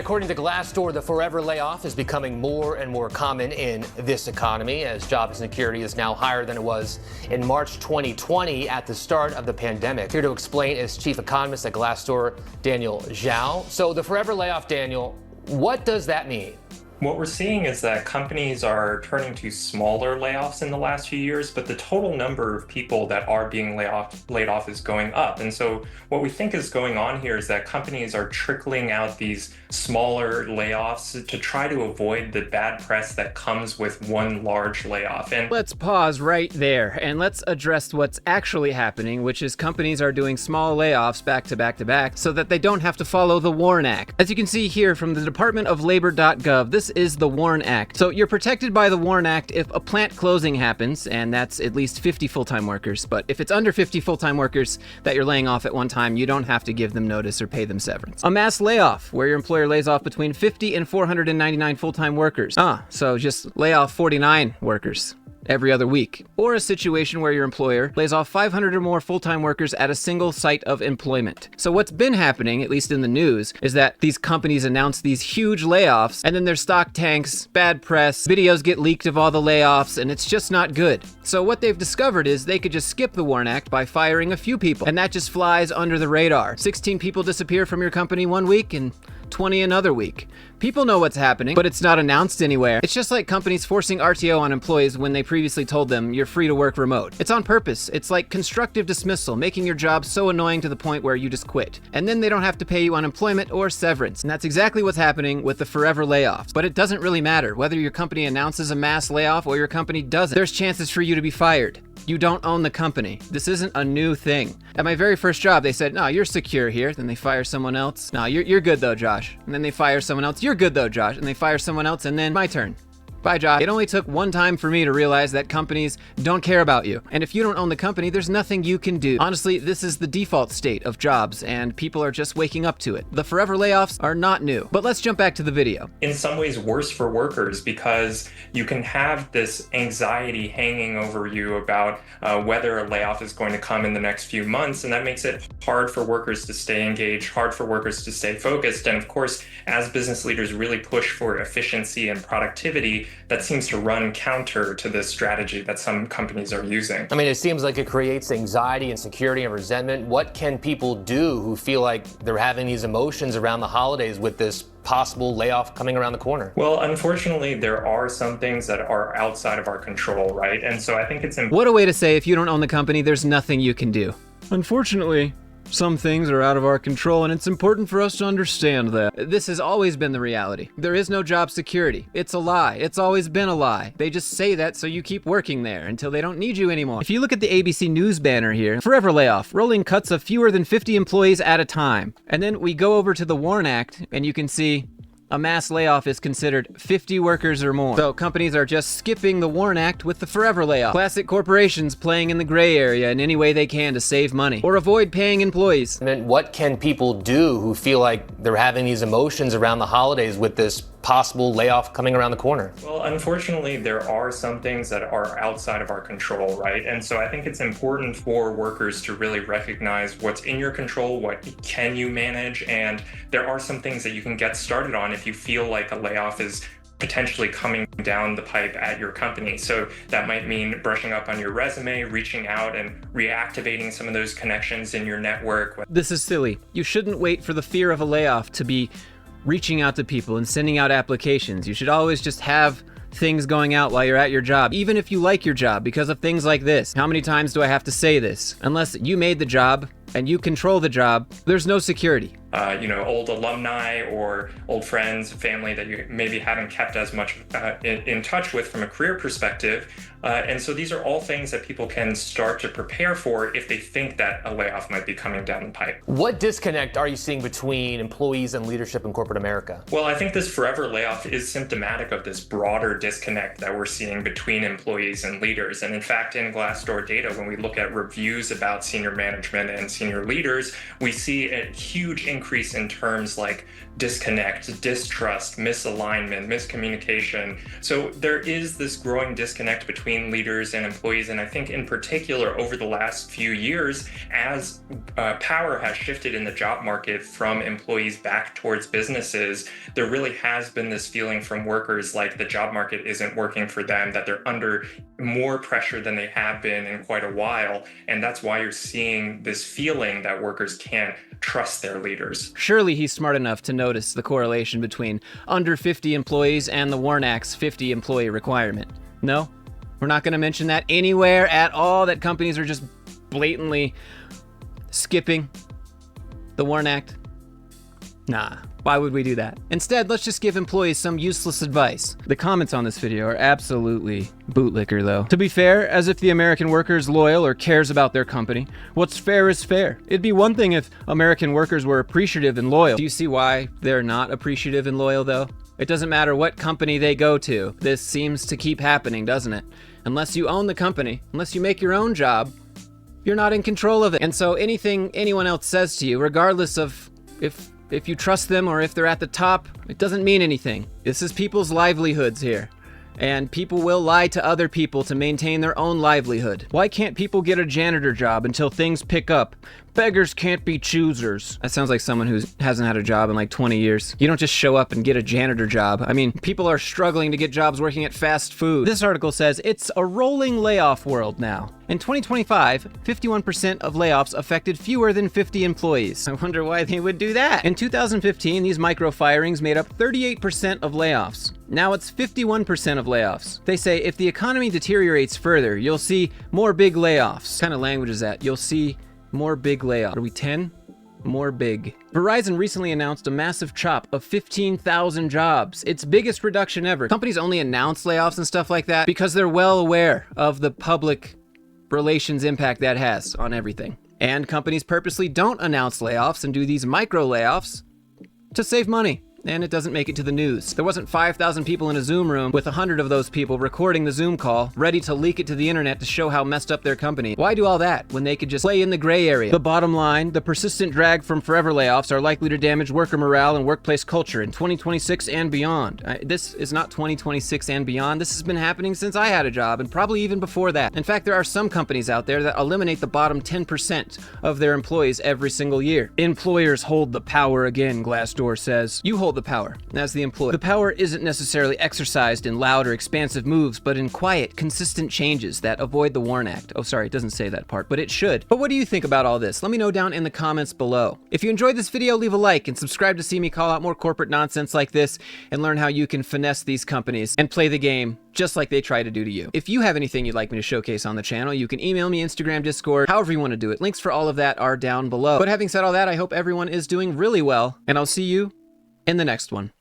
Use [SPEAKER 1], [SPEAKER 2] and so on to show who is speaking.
[SPEAKER 1] According to Glassdoor, the forever layoff is becoming more and more common in this economy, as job insecurity is now higher than it was in March 2020 at the start of the pandemic. Here to explain is Chief Economist at Glassdoor, Daniel Zhao. So the forever layoff, Daniel, what does that mean?
[SPEAKER 2] What we're seeing is that companies are turning to smaller layoffs in the last few years, but the total number of people that are being laid off is going up. And so what we think is going on here is that companies are trickling out these smaller layoffs to try to avoid the bad press that comes with one large layoff. And
[SPEAKER 3] let's pause right there and let's address what's actually happening, which is companies are doing small layoffs back to back to back so that they don't have to follow the WARN Act. As you can see here from the Department of Labor.gov, this is the WARN Act. So you're protected by the WARN Act if a plant closing happens, and that's at least 50 full-time workers. But if it's under 50 full-time workers that you're laying off at one time, you don't have to give them notice or pay them severance. A mass layoff, where your employer lays off between 50 and 499 full-time workers. So just lay off 49 workers every other week. Or a situation where your employer lays off 500 or more full-time workers at a single site of employment. So what's been happening, at least in the news, is that these companies announce these huge layoffs and then their stock tanks, bad press, videos get leaked of all the layoffs, and it's just not good. So what they've discovered is they could just skip the WARN Act by firing a few people, and that just flies under the radar. 16 people disappear from your company one week and 20 another week. People know what's happening, but it's not announced anywhere. It's just like companies forcing RTO on employees when they previously told them you're free to work remote. It's on purpose. It's like constructive dismissal, making your job so annoying to the point where you just quit. And then they don't have to pay you unemployment or severance. And that's exactly what's happening with the forever layoffs. But it doesn't really matter whether your company announces a mass layoff or your company doesn't. There's chances for you to be fired. You don't own the company. This isn't a new thing. At my very first job, they said, no, you're secure here. Then they fire someone else. No, you're good though, Josh. And then they fire someone else. You're good though, Josh. And they fire someone else, and then my turn. Bye, Josh. It only took one time for me to realize that companies don't care about you. And if you don't own the company, there's nothing you can do. Honestly, this is the default state of jobs, and people are just waking up to it. The forever layoffs are not new. But let's jump back to the video.
[SPEAKER 2] In some ways worse for workers, because you can have this anxiety hanging over you about whether a layoff is going to come in the next few months, and that makes it hard for workers to stay engaged, hard for workers to stay focused. And of course, as business leaders really push for efficiency and productivity, that seems to run counter to this strategy that some companies are using.
[SPEAKER 1] I mean, it seems like it creates anxiety, insecurity, and resentment. What can people do who feel like they're having these emotions around the holidays with this possible layoff coming around the corner?
[SPEAKER 2] Well, unfortunately, there are some things that are outside of our control, right? And so I think it's important.
[SPEAKER 3] What a way to say if you don't own the company, there's nothing you can do. Unfortunately, some things are out of our control, and it's important for us to understand that. This has always been the reality. There is no job security. It's a lie. It's always been a lie. They just say that so you keep working there until they don't need you anymore. If you look at the ABC News banner here, forever layoff, rolling cuts of fewer than 50 employees at a time. And then we go over to the WARN Act, and you can see a mass layoff is considered 50 workers or more. So companies are just skipping the WARN Act with the forever layoff. Classic corporations playing in the gray area in any way they can to save money or avoid paying employees.
[SPEAKER 1] And what can people do who feel like they're having these emotions around the holidays with this possible layoff coming around the corner?
[SPEAKER 2] Well, unfortunately, there are some things that are outside of our control, right? And so I think it's important for workers to really recognize what's in your control, what can you manage, and there are some things that you can get started on if you feel like a layoff is potentially coming down the pipe at your company. So that might mean brushing up on your resume, reaching out and reactivating some of those connections in your network.
[SPEAKER 3] This is silly. You shouldn't wait for the fear of a layoff to be reaching out to people and sending out applications. You should always just have things going out while you're at your job, even if you like your job, because of things like this. How many times do I have to say this? Unless you made the job and you control the job, there's no security.
[SPEAKER 2] Old alumni or old friends, family that you maybe haven't kept as much in touch with from a career perspective. And so these are all things that people can start to prepare for if they think that a layoff might be coming down the pipe.
[SPEAKER 1] What disconnect are you seeing between employees and leadership in corporate America?
[SPEAKER 2] Well, I think this forever layoff is symptomatic of this broader disconnect that we're seeing between employees and leaders. And in fact, in Glassdoor data, when we look at reviews about senior management and senior leaders, we see a huge increase increase in terms like disconnect, distrust, misalignment, miscommunication. So there is this growing disconnect between leaders and employees. And I think in particular over the last few years, as power has shifted in the job market from employees back towards businesses, there really has been this feeling from workers like the job market isn't working for them, that they're under more pressure than they have been in quite a while. And that's why you're seeing this feeling that workers can't trust their leaders.
[SPEAKER 3] Surely he's smart enough to notice the correlation between under 50 employees and the WARN Act's 50 employee requirement. No? We're not going to mention that anywhere at all, that companies are just blatantly skipping the WARN Act? Nah. Why would we do that? Instead, let's just give employees some useless advice. The comments on this video are absolutely bootlicker, though. To be fair, as if the American worker is loyal or cares about their company, what's fair is fair. It'd be one thing if American workers were appreciative and loyal. Do you see why they're not appreciative and loyal, though? It doesn't matter what company they go to. This seems to keep happening, doesn't it? Unless you own the company, unless you make your own job, you're not in control of it. And so anything anyone else says to you, regardless of if you trust them or if they're at the top, it doesn't mean anything. This is people's livelihoods here. And people will lie to other people to maintain their own livelihood. Why can't people get a janitor job until things pick up? Beggars can't be choosers. That sounds like someone who hasn't had a job in like 20 years. You don't just show up and get a janitor job. I mean, people are struggling to get jobs working at fast food. This article says it's a rolling layoff world now. In 2025, 51% of layoffs affected fewer than 50 employees. I wonder why they would do that. In 2015, these micro firings made up 38% of layoffs. Now it's 51% of layoffs. They say if the economy deteriorates further, you'll see more big layoffs. What kind of language is that? You'll see more big layoffs. Are we 10? More big. Verizon recently announced a massive chop of 15,000 jobs. Its biggest reduction ever. Companies only announce layoffs and stuff like that because they're well aware of the public relations impact that has on everything. And companies purposely don't announce layoffs and do these micro layoffs to save money. And it doesn't make it to the news. There wasn't 5,000 people in a Zoom room with 100 of those people recording the Zoom call, ready to leak it to the internet to show how messed up their company. Why do all that when they could just play in the gray area? The bottom line, the persistent drag from forever layoffs are likely to damage worker morale and workplace culture in 2026 and beyond. This is not 2026 and beyond. This has been happening since I had a job and probably even before that. In fact, there are some companies out there that eliminate the bottom 10% of their employees every single year. Employers hold the power again, Glassdoor says. You hold the power as the employee. The power isn't necessarily exercised in loud or expansive moves, but in quiet, consistent changes that avoid the WARN Act. Oh, sorry, it doesn't say that part, but it should. But what do you think about all this? Let me know down in the comments below. If you enjoyed this video, leave a like and subscribe to see me call out more corporate nonsense like this and learn how you can finesse these companies and play the game just like they try to do to you. If you have anything you'd like me to showcase on the channel, you can email me, Instagram, Discord, however you want to do it. Links for all of that are down below. But having said all that, I hope everyone is doing really well, and I'll see you in the next one.